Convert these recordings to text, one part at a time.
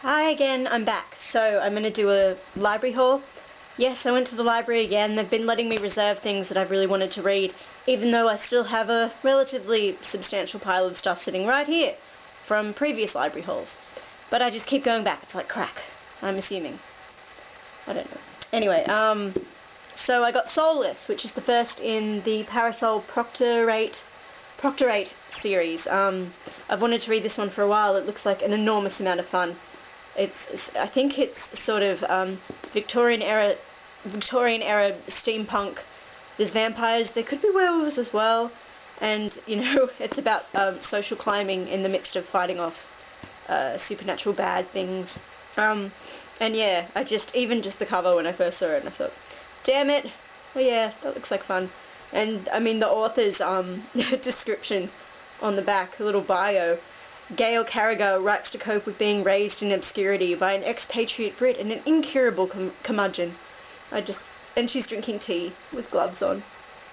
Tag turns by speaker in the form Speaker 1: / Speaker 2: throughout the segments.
Speaker 1: Hi again, I'm back. So I'm going to do a library haul. Yes, I went to the library again. They've been letting me reserve things that I've really wanted to read, even though I still have a relatively substantial pile of stuff sitting right here from previous library hauls. But I just keep going back. It's like crack, I'm assuming. I don't know. Anyway, so I got Soulless, which is the first in the Parasol Proctorate series. I've wanted to read this one for a while. It looks like an enormous amount of fun. I think it's sort of Victorian era steampunk. There's vampires. There could be werewolves as well, and you know, it's about social climbing in the midst of fighting off supernatural bad things. And yeah, even just the cover when I first saw it, and I thought, damn it, oh yeah, that looks like fun. And I mean, the author's description on the back, a little bio. Gail Carriger writes to cope with being raised in obscurity by an expatriate Brit and an incurable curmudgeon. And she's drinking tea with gloves on.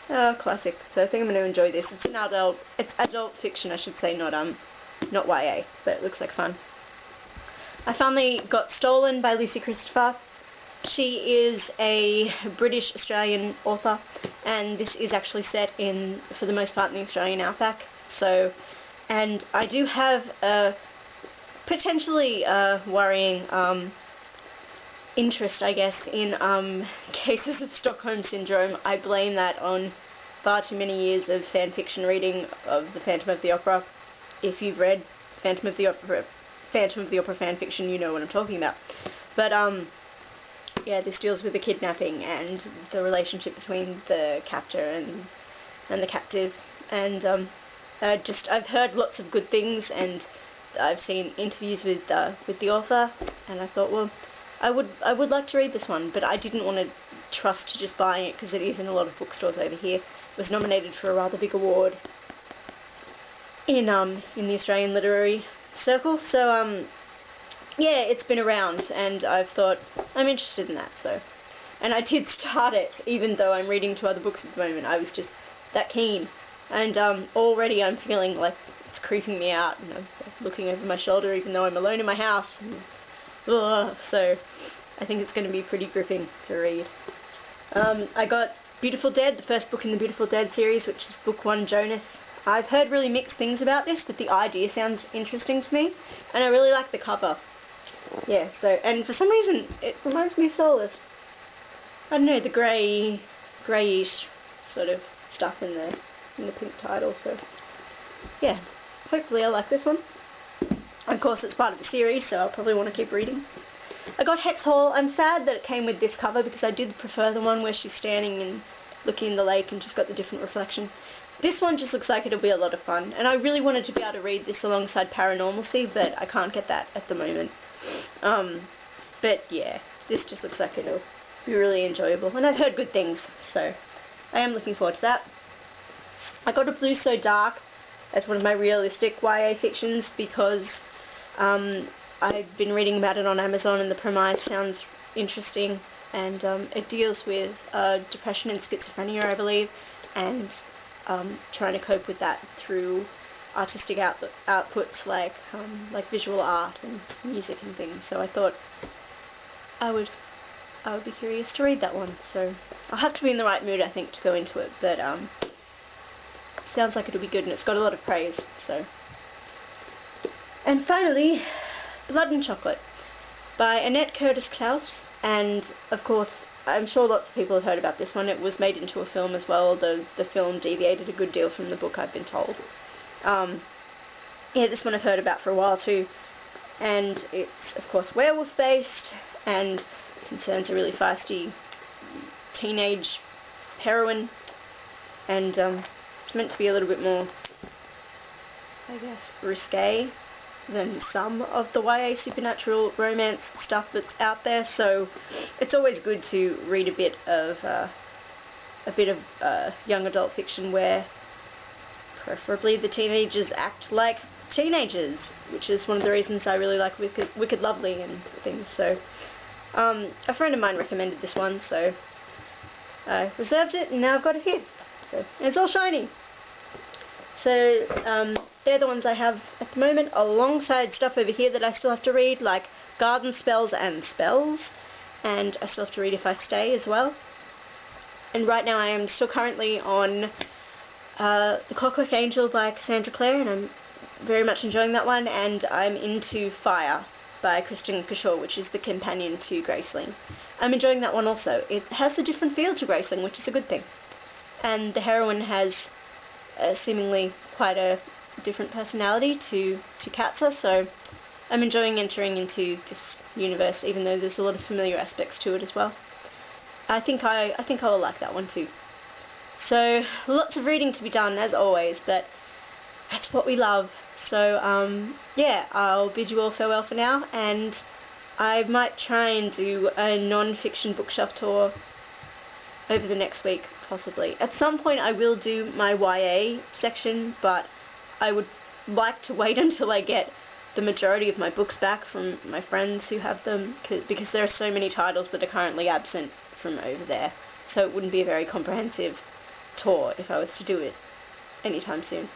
Speaker 1: Oh, classic. So I think I'm going to enjoy this. It's adult fiction, I should say, not YA, but it looks like fun. I finally got Stolen by Lucy Christopher. She is a British-Australian author, and this is actually set in, for the most part, in the Australian outback. And I do have a potentially worrying interest, I guess, in cases of Stockholm Syndrome. I blame that on far too many years of fan fiction reading of the Phantom of the Opera. If you've read Phantom of the Opera fan fiction, you know what I'm talking about. But yeah, this deals with the kidnapping and the relationship between the captor and the captive, and I've heard lots of good things, and I've seen interviews with the author, and I thought, well, I would like to read this one, but I didn't want to trust to just buying it because it is in a lot of bookstores over here. It was nominated for a rather big award in the Australian literary circle, so yeah, it's been around, and I've thought I'm interested in that. So, and I did start it, even though I'm reading 2 other books at the moment. I was just that keen. And already I'm feeling like it's creeping me out, and I'm looking over my shoulder even though I'm alone in my house. So I think it's going to be pretty gripping to read. I got Beautiful Dead, the first book in the Beautiful Dead series, which is book 1, Jonas. I've heard really mixed things about this, but the idea sounds interesting to me, and I really like the cover. Yeah, so, and for some reason it reminds me of Soulless. I don't know, the greyish sort of stuff in the pink title, so yeah, hopefully I like this one. Of course, it's part of the series, so I'll probably want to keep reading. I got Hex Hall. I'm sad that it came with this cover because I did prefer the one where she's standing and looking in the lake and she's got the different reflection. This one just looks like it'll be a lot of fun, and I really wanted to be able to read this alongside Paranormalcy, but I can't get that at the moment. But yeah, this just looks like it'll be really enjoyable, and I've heard good things, so I am looking forward to that. I got A Blue So Dark as one of my realistic YA fictions because I've been reading about it on Amazon, and the premise sounds interesting, and it deals with depression and schizophrenia, I believe, and trying to cope with that through artistic outputs like visual art and music and things. So I thought I would be curious to read that one. So I'll have to be in the right mood, I think, to go into it, but sounds like it'll be good, and it's got a lot of praise. So, and finally, Blood and Chocolate by Annette Klause, and of course I'm sure lots of people have heard about this one. It was made into a film as well. The film deviated a good deal from the book, I've been told. Yeah, this one I've heard about for a while too, and it's of course werewolf based and concerns a really feisty teenage heroine, and it's meant to be a little bit more, I guess, risque than some of the YA supernatural romance stuff that's out there, so it's always good to read a bit of young adult fiction where preferably the teenagers act like teenagers, which is one of the reasons I really like Wicked Lovely and things. So a friend of mine recommended this one, so I reserved it, and now I've got it here. So, and it's all shiny. So they're the ones I have at the moment, alongside stuff over here that I still have to read, like Garden Spells and Spells, and I still have to read If I Stay as well. And right now I am still currently on The Clockwork Angel by Cassandra Clare, and I'm very much enjoying that one, and I'm into Fire by Kristen Cashore, which is the companion to Graceling. I'm enjoying that one also. It has a different feel to Graceling, which is a good thing. And the heroine has seemingly quite a different personality to Katza, so I'm enjoying entering into this universe, even though there's a lot of familiar aspects to it as well. I think I will like that one too. So lots of reading to be done as always, but that's what we love. So yeah, I'll bid you all farewell for now, and I might try and do a non-fiction bookshelf tour over the next week, possibly. At some point I will do my YA section, but I would like to wait until I get the majority of my books back from my friends who have them, because there are so many titles that are currently absent from over there, so it wouldn't be a very comprehensive tour if I was to do it anytime soon.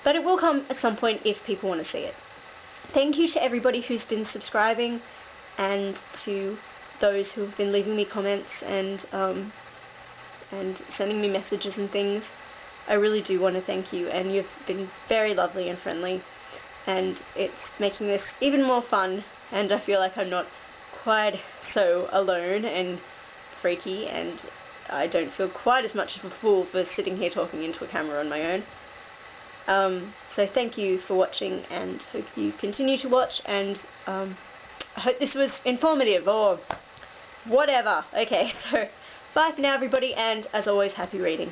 Speaker 1: But it will come at some point if people want to see it. Thank you to everybody who's been subscribing, and to those who have been leaving me comments and sending me messages and things. I really do want to thank you, and you've been very lovely and friendly, and it's making this even more fun, and I feel like I'm not quite so alone and freaky, and I don't feel quite as much of a fool for sitting here talking into a camera on my own. So thank you for watching, and hope you continue to watch, and I hope this was informative or whatever. Okay, so bye for now everybody, and as always, happy reading.